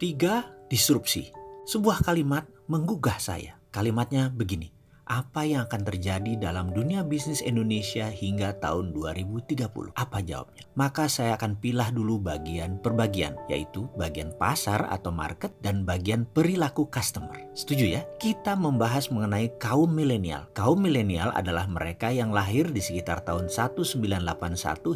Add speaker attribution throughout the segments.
Speaker 1: 3. Disrupsi. Sebuah kalimat menggugah saya. Kalimatnya begini. Apa yang akan terjadi dalam dunia bisnis Indonesia hingga tahun 2030? Apa jawabnya? Maka saya akan pilah dulu bagian per bagian, yaitu bagian pasar atau market dan bagian perilaku customer. Setuju ya? Kita membahas mengenai kaum milenial. Kaum milenial adalah mereka yang lahir di sekitar tahun 1981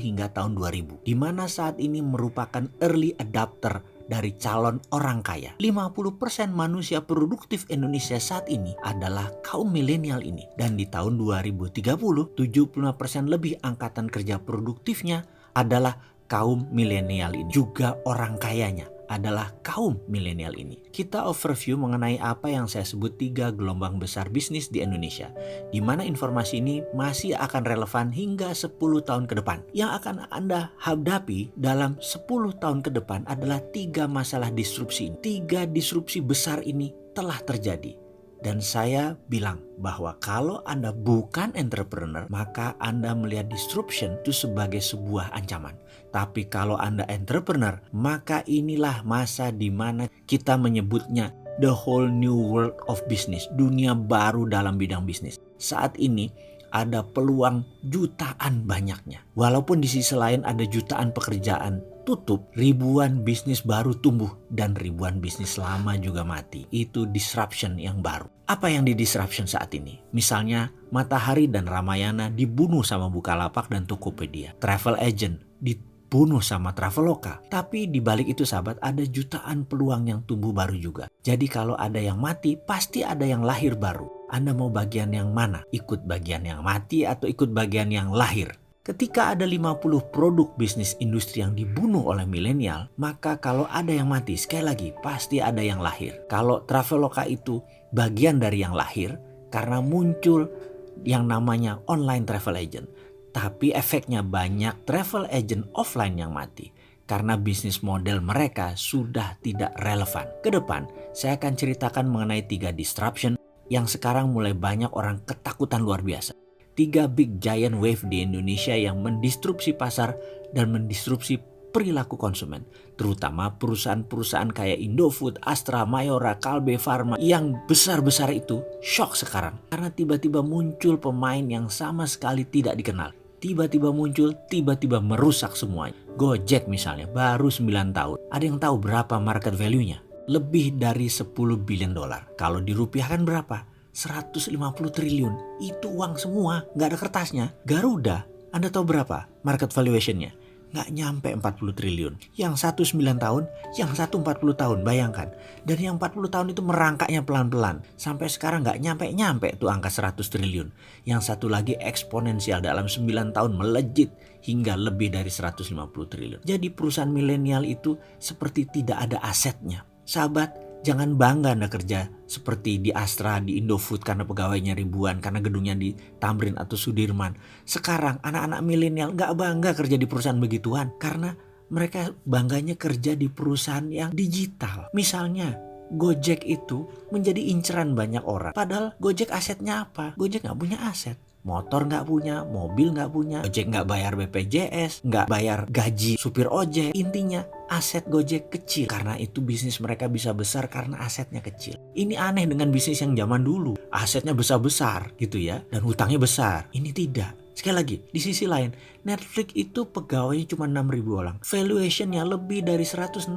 Speaker 1: hingga tahun 2000, di mana saat ini merupakan early adopter dari calon orang kaya. 50% manusia produktif Indonesia saat ini adalah kaum milenial ini. Dan di tahun 2030, 75% lebih angkatan kerja produktifnya adalah kaum milenial ini. Juga orang kayanya adalah kaum milenial ini. Kita overview mengenai apa yang saya sebut 3 gelombang besar bisnis di Indonesia, di mana informasi ini masih akan relevan hingga 10 tahun ke depan. Yang akan Anda hadapi dalam 10 tahun ke depan adalah 3 masalah disrupsi. 3 disrupsi besar ini telah terjadi. Dan saya bilang bahwa kalau Anda bukan entrepreneur, maka Anda melihat disruption itu sebagai sebuah ancaman. Tapi kalau Anda entrepreneur, maka inilah masa di mana kita menyebutnya the whole new world of business. Dunia baru dalam bidang bisnis. Saat ini ada peluang jutaan banyaknya. Walaupun di sisi lain ada jutaan pekerjaan tutup, ribuan bisnis baru tumbuh dan ribuan bisnis lama juga mati. Itu disruption yang baru. Apa yang di disruption saat ini? Misalnya Matahari dan Ramayana dibunuh sama Bukalapak dan Tokopedia. Travel agent dibunuh sama Traveloka. Tapi di balik itu sahabat, ada jutaan peluang yang tumbuh baru juga. Jadi kalau ada yang mati, pasti ada yang lahir baru. Anda mau bagian yang mana? Ikut bagian yang mati atau ikut bagian yang lahir? Ketika ada 50 produk bisnis industri yang dibunuh oleh milenial, maka kalau ada yang mati, sekali lagi pasti ada yang lahir. Kalau Traveloka itu bagian dari yang lahir karena muncul yang namanya online travel agent. Tapi efeknya banyak travel agent offline yang mati karena bisnis model mereka sudah tidak relevan. Ke depan, saya akan ceritakan mengenai 3 disruption yang sekarang mulai banyak orang ketakutan luar biasa. 3 big giant wave di Indonesia yang mendisrupsi pasar dan mendisrupsi perilaku konsumen. Terutama perusahaan-perusahaan kayak Indofood, Astra, Mayora, Kalbe Farma yang besar-besar itu shock sekarang. Karena tiba-tiba muncul pemain yang sama sekali tidak dikenal. Tiba-tiba muncul, tiba-tiba merusak semuanya. Gojek misalnya baru 9 tahun. Ada yang tahu berapa market value-nya? Lebih dari 10 billion dolar. Kalau dirupiahkan berapa? 150 triliun. Itu uang semua, nggak ada kertasnya. Garuda, Anda tahu berapa market valuation-nya? Nggak nyampe 40 triliun. Yang satu 9 tahun, yang satu 40 tahun, bayangkan. Dan yang 40 tahun itu merangkaknya pelan-pelan. Sampai sekarang nggak nyampe tuh angka 100 triliun. Yang satu lagi eksponensial dalam 9 tahun melejit hingga lebih dari 150 triliun. Jadi perusahaan milenial itu seperti tidak ada asetnya. Sahabat, jangan bangga Anda kerja seperti di Astra, di Indofood karena pegawainya ribuan, karena gedungnya di Tamrin atau Sudirman. Sekarang anak-anak milenial gak bangga kerja di perusahaan begituan karena mereka bangganya kerja di perusahaan yang digital. Misalnya Gojek itu menjadi inceran banyak orang. Padahal Gojek asetnya apa? Gojek gak punya aset. Motor nggak punya, mobil nggak punya, Gojek nggak bayar BPJS, nggak bayar gaji supir ojek. Intinya aset Gojek kecil. Karena itu bisnis mereka bisa besar karena asetnya kecil. Ini aneh dengan bisnis yang zaman dulu. Asetnya besar-besar gitu ya, dan hutangnya besar. Ini tidak. Sekali lagi, di sisi lain, Netflix itu pegawainya cuma 6.000 orang. Valuationnya lebih dari 160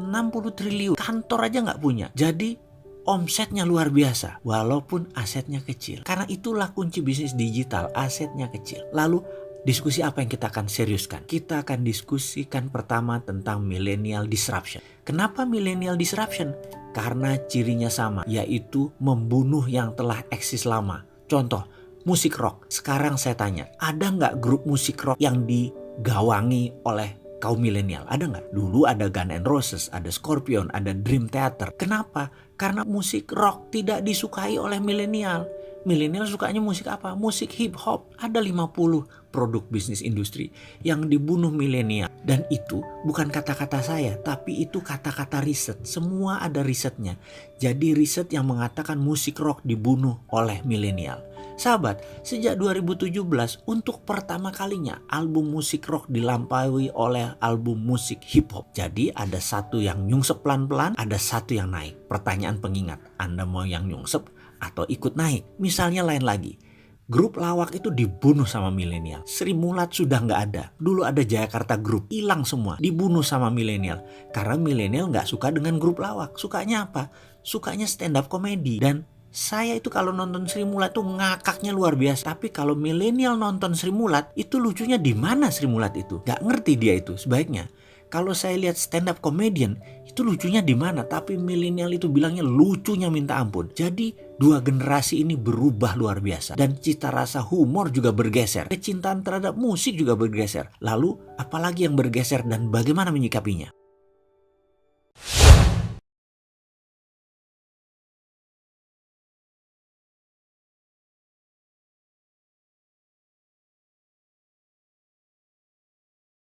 Speaker 1: triliun. Kantor aja nggak punya. Jadi omsetnya luar biasa walaupun asetnya kecil. Karena itulah kunci bisnis digital, asetnya kecil. Lalu diskusi apa yang kita akan seriuskan? Kita akan diskusikan pertama tentang millennial disruption. Kenapa millennial disruption? Karena cirinya sama, yaitu membunuh yang telah eksis lama. Contoh, musik rock. Sekarang saya tanya, ada nggak grup musik rock yang digawangi oleh kaum milenial? Ada nggak? Dulu ada Guns N' Roses, ada Scorpion, ada Dream Theater. Kenapa? Karena musik rock tidak disukai oleh milenial. Milenial sukanya musik apa? Musik hip hop. Ada 50 produk bisnis industri yang dibunuh milenial. Dan itu bukan kata-kata saya, tapi itu kata-kata riset. Semua ada risetnya. Jadi riset yang mengatakan musik rock dibunuh oleh milenial. Sahabat, sejak 2017 untuk pertama kalinya album musik rock dilampaui oleh album musik hip hop. Jadi ada satu yang nyungsep pelan-pelan, ada satu yang naik. Pertanyaan pengingat, Anda mau yang nyungsep atau ikut naik? Misalnya lain lagi. Grup lawak itu dibunuh sama milenial. Sri Mulat sudah nggak ada. Dulu ada Jayakarta Group, hilang semua. Dibunuh sama milenial. Karena milenial nggak suka dengan grup lawak. Sukanya apa? Sukanya stand up comedy. Dan saya itu kalau nonton Sri Mulat tuh ngakaknya luar biasa. Tapi kalau milenial nonton Sri Mulat, itu lucunya di mana Sri Mulat itu? Gak ngerti dia itu sebaiknya. Kalau saya lihat stand up comedian, itu lucunya di mana? Tapi milenial itu bilangnya lucunya minta ampun. Jadi dua generasi ini berubah luar biasa. Dan cita rasa humor juga bergeser. Kecintaan terhadap musik juga bergeser. Lalu apalagi yang bergeser dan bagaimana menyikapinya?